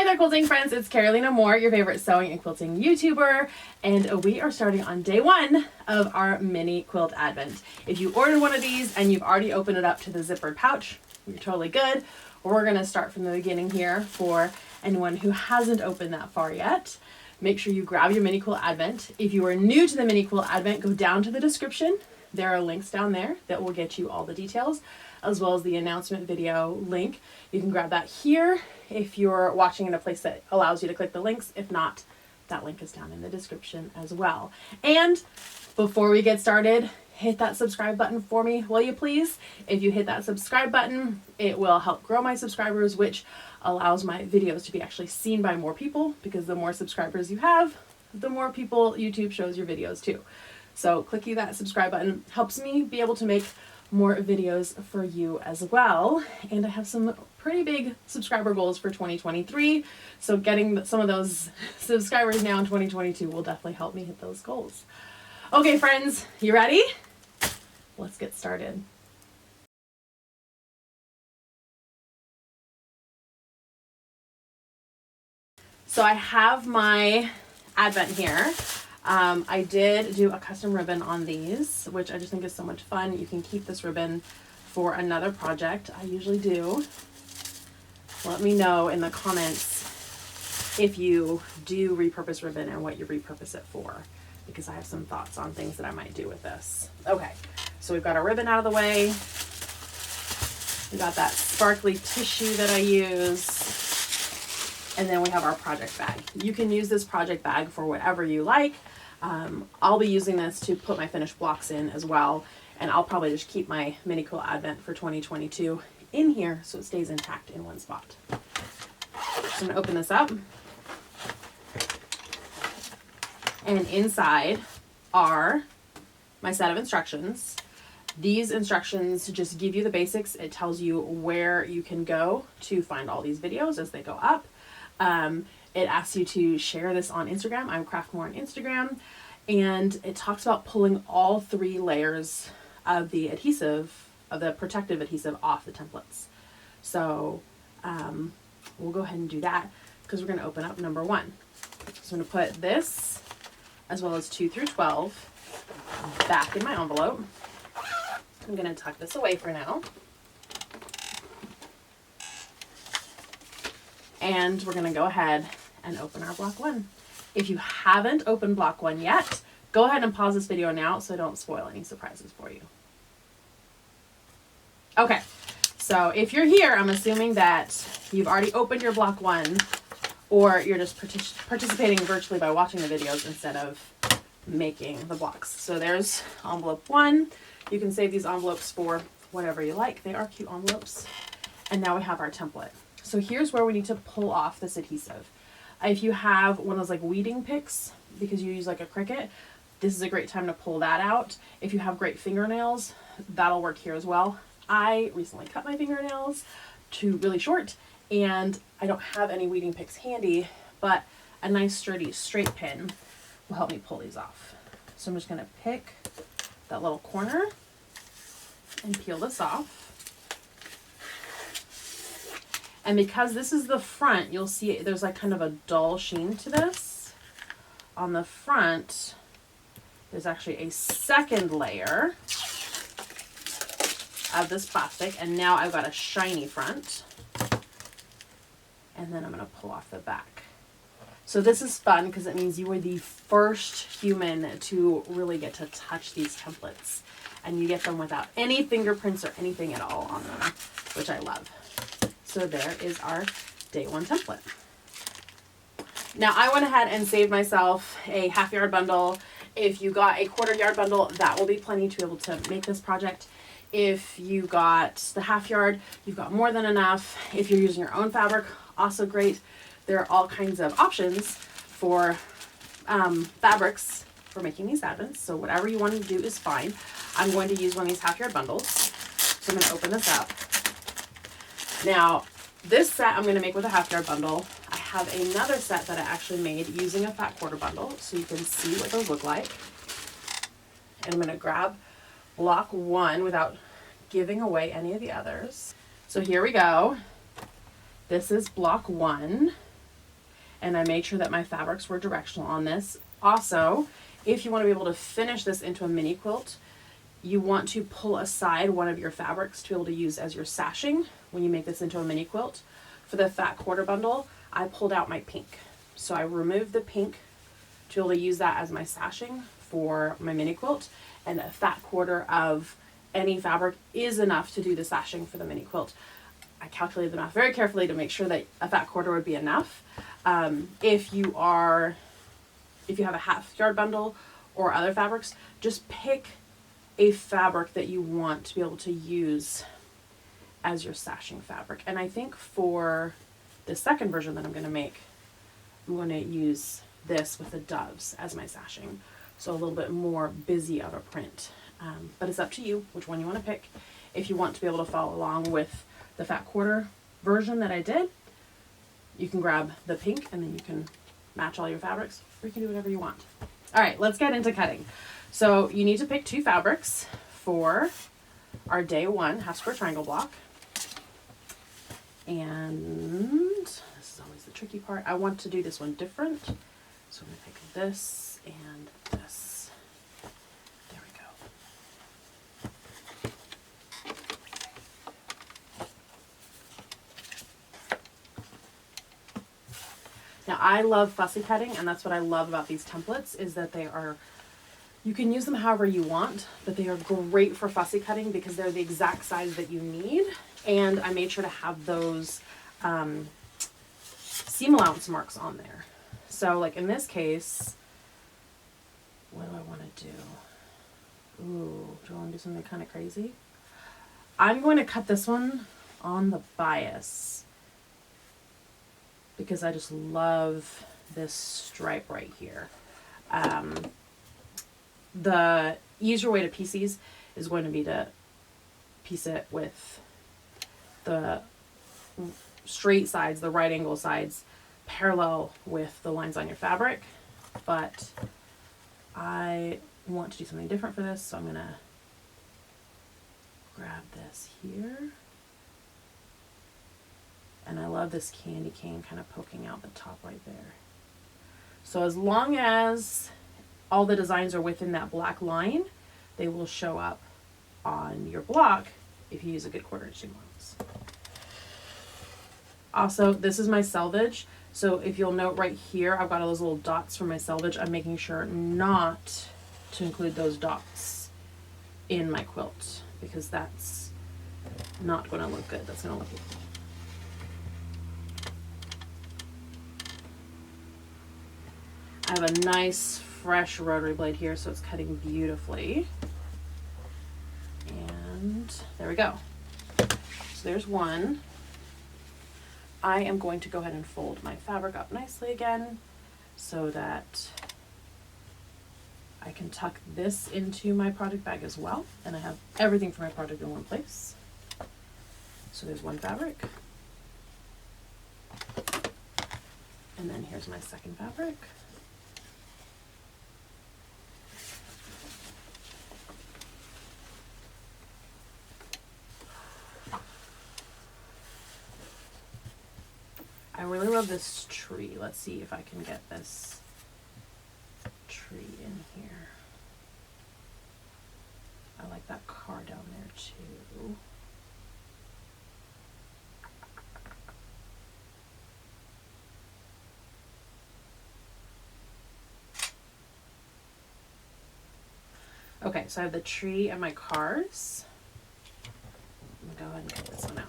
Hi there, quilting friends. It's Carolina Moore, your favorite sewing and quilting YouTuber, and we are starting on day 1 of our mini quilt advent. If you ordered one of these and you've already opened it up to the zippered pouch, you're totally good. We're going to start from the beginning here for anyone who hasn't opened that far yet. Make sure you grab your mini quilt advent. If you are new to the mini quilt advent, go down to the description. There are links down there that will get you all the details, as well as the announcement video link. You can grab that here if you're watching in a place that allows you to click the links. If not, that link is down in the description as well. And before we get started, hit that subscribe button for me, will you please? If you hit that subscribe button, it will help grow my subscribers, which allows my videos to be actually seen by more people, because the more subscribers you have, the more people YouTube shows your videos to. So clicking that subscribe button helps me be able to make more videos for you as well. And I have some pretty big subscriber goals for 2023. So getting some of those subscribers now in 2022 will definitely help me hit those goals. Okay, friends, you ready? Let's get started. So I have my advent here. I did do a custom ribbon on these, which I just think is so much fun. You can keep this ribbon for another project. I usually do. Let me know in the comments if you do repurpose ribbon and what you repurpose it for, because I have some thoughts on things that I might do with this. Okay, so we've got our ribbon out of the way. We got that sparkly tissue that I use. And then we have our project bag. You can use this project bag for whatever you like. I'll be using this to put my finished blocks in as well. And I'll probably just keep my Mini Quilt Advent for 2022 in here so it stays intact in one spot. So I'm gonna open this up. And inside are my set of instructions. These instructions just give you the basics. It tells you where you can go to find all these videos as they go up. It asks you to share this on Instagram. I'm Craftmore on Instagram. And it talks about pulling all 3 layers of the adhesive, of the protective adhesive, off the templates. So we'll go ahead and do that because we're going to open up number 1. So I'm going to put this, as well as 2 through 12, back in my envelope. I'm going to tuck this away for now. And we're going to go ahead and open our block 1. If you haven't opened block 1 yet, go ahead and pause this video now so I don't spoil any surprises for you. Okay, so if you're here, I'm assuming that you've already opened your block 1, or you're just participating virtually by watching the videos instead of making the blocks. So there's envelope 1. You can save these envelopes for whatever you like. They are cute envelopes. And now we have our template. So here's where we need to pull off this adhesive. If you have one of those like weeding picks, because you use like a Cricut, this is a great time to pull that out. If you have great fingernails, that'll work here as well. I recently cut my fingernails to really short, and I don't have any weeding picks handy, but a nice sturdy straight pin will help me pull these off. So I'm just gonna pick that little corner and peel this off. And because this is the front, you'll see there's like kind of a dull sheen to this. On the front, there's actually a second layer of this plastic, and now I've got a shiny front. And then I'm gonna pull off the back. So this is fun because it means you were the first human to really get to touch these templates. And you get them without any fingerprints or anything at all on them, which I love. So there is our day 1 template. Now I went ahead and saved myself a half-yard bundle. If you got a quarter-yard bundle, that will be plenty to be able to make this project. If you got the half-yard, you've got more than enough. If you're using your own fabric, also great. There are all kinds of options for fabrics for making these advents. So whatever you want to do is fine. I'm going to use one of these half-yard bundles. So I'm going to open this up. Now, this set I'm going to make with a half-yard bundle. I have another set that I actually made using a fat quarter bundle, so you can see what those look like. And I'm going to grab block 1 without giving away any of the others. So here we go. This is block 1. and I made sure that my fabrics were directional on this. Also, if you want to be able to finish this into a mini quilt, you want to pull aside one of your fabrics to be able to use as your sashing when you make this into a mini quilt. For the fat quarter bundle, I pulled out my pink. So I removed the pink to be able to use that as my sashing for my mini quilt, and a fat quarter of any fabric is enough to do the sashing for the mini quilt. I calculated the math very carefully to make sure that a fat quarter would be enough. If you have a half yard bundle or other fabrics, just pick a fabric that you want to be able to use as your sashing fabric. And I think for the second version that I'm going to make, I'm going to use this with the doves as my sashing. So a little bit more busy of a print. But it's up to you which one you want to pick. If you want to be able to follow along with the fat quarter version that I did, you can grab the pink and then you can match all your fabrics, or you can do whatever you want. All right, let's get into cutting. So you need to pick 2 fabrics for our day 1 half square triangle block. And this is always the tricky part. I want to do this one different. So I'm going to pick this and this. There we go. Now I love fussy cutting, and that's what I love about these templates, is that you can use them however you want, but they are great for fussy cutting because they're the exact size that you need. And I made sure to have those seam allowance marks on there. So like in this case, what do I want to do? Ooh, do I want to do something kind of crazy? I'm going to cut this one on the bias because I just love this stripe right here. The easier way to piece these is going to be to piece it with the straight sides, the right angle sides, parallel with the lines on your fabric. But I want to do something different for this, so I'm going to grab this here. And I love this candy cane kind of poking out the top right there. So as long as all the designs are within that black line, they will show up on your block if you use a good 1/4 inch seam allowance. Also, this is my selvage. So if you'll note right here, I've got all those little dots for my selvage. I'm making sure not to include those dots in my quilt because that's not going to look good. That's going to look good. I have a nice fresh rotary blade here, so it's cutting beautifully. And there we go. So there's one. I am going to go ahead and fold my fabric up nicely again so that I can tuck this into my project bag as well. And I have everything for my project in one place. So there's one fabric. And then here's my second fabric. I really love this tree. Let's see if I can get this tree in here. I like that car down there too. Okay, so I have the tree and my cars. I'm gonna go ahead and cut this one out.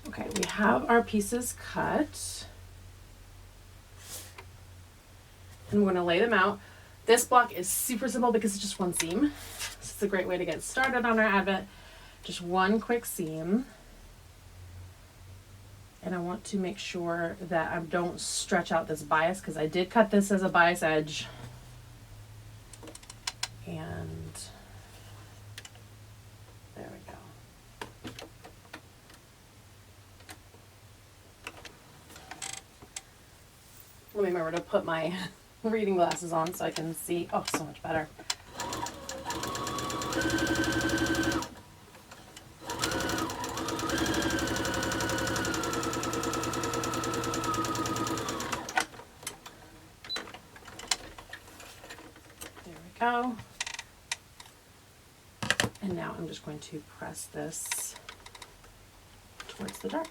Okay, we have our pieces cut. And we're going to lay them out. This block is super simple because it's just one seam. So it's a great way to get started on our advent. Just one quick seam. And I want to make sure that I don't stretch out this bias because I did cut this as a bias edge. And there we go. Let me remember to put my reading glasses on so I can see. Oh, so much better. There we go. And now I'm just going to press this towards the dark.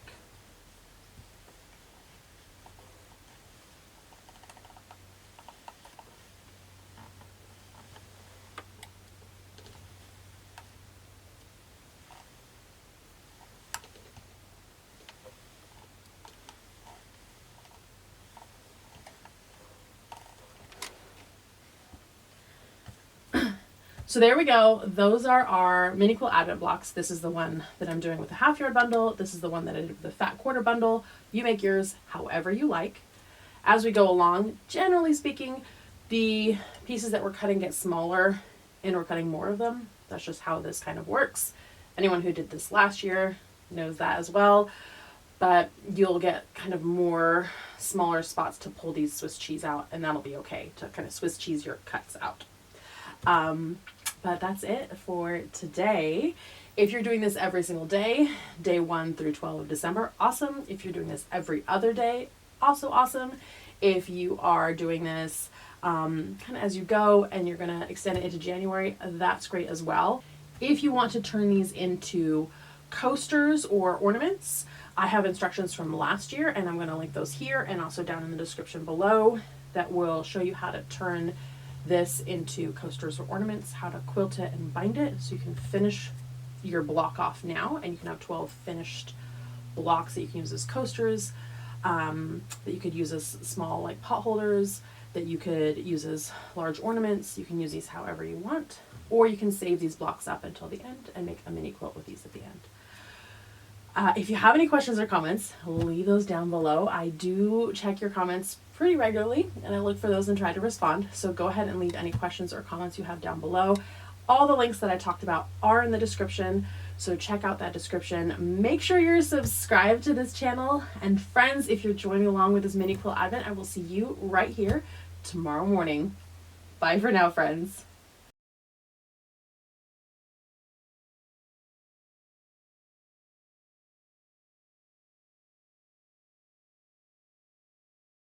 So there we go. Those are our Mini Quilt Advent blocks. This is the one that I'm doing with the half yard bundle. This is the one that I did with the fat quarter bundle. You make yours however you like. As we go along, generally speaking, the pieces that we're cutting get smaller and we're cutting more of them. That's just how this kind of works. Anyone who did this last year knows that as well. But you'll get kind of more smaller spots to pull these Swiss cheese out, and that'll be okay to kind of Swiss cheese your cuts out. But that's it for today. If you're doing this every single day, day 1 through 12 of December, awesome. If you're doing this every other day, also awesome. If you are doing this kind of as you go and you're going to extend it into January, that's great as well. If you want to turn these into coasters or ornaments, I have instructions from last year, and I'm going to link those here and also down in the description below that will show you how to turn this into coasters or ornaments, how to quilt it and bind it so you can finish your block off now, and you can have 12 finished blocks that you can use as coasters, that you could use as small like pot holders, that you could use as large ornaments. You can use these however you want, or you can save these blocks up until the end and make a mini quilt with these at the end. If you have any questions or comments, leave those down below. I do check your comments pretty regularly, and I look for those and try to respond. So go ahead and leave any questions or comments you have down below. All the links that I talked about are in the description, so check out that description. Make sure you're subscribed to this channel. And friends, if you're joining along with this Mini Quilt Advent, I will see you right here tomorrow morning. Bye for now, friends.